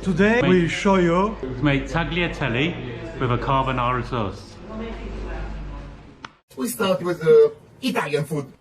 Today we show you to make tagliatelle with a carbonara sauce. We start with Italian food.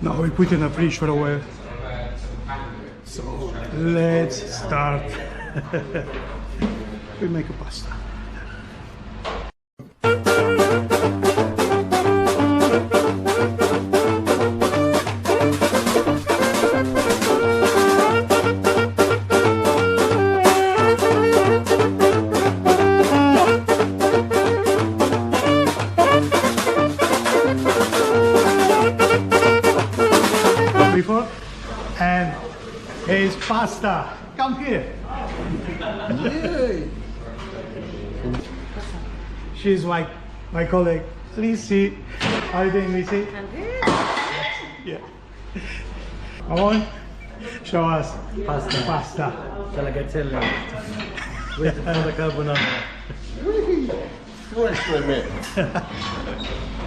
Now we put in a fridge for a while. So let's start. We make a pasta. Before, and here's pasta. Come here. Yay. She's my colleague, Lizzie. How are you doing, Lizzie? I'm good. Yeah. Come on, show us Pasta. pasta. Tagliatelle with the carbonara. Questo è me.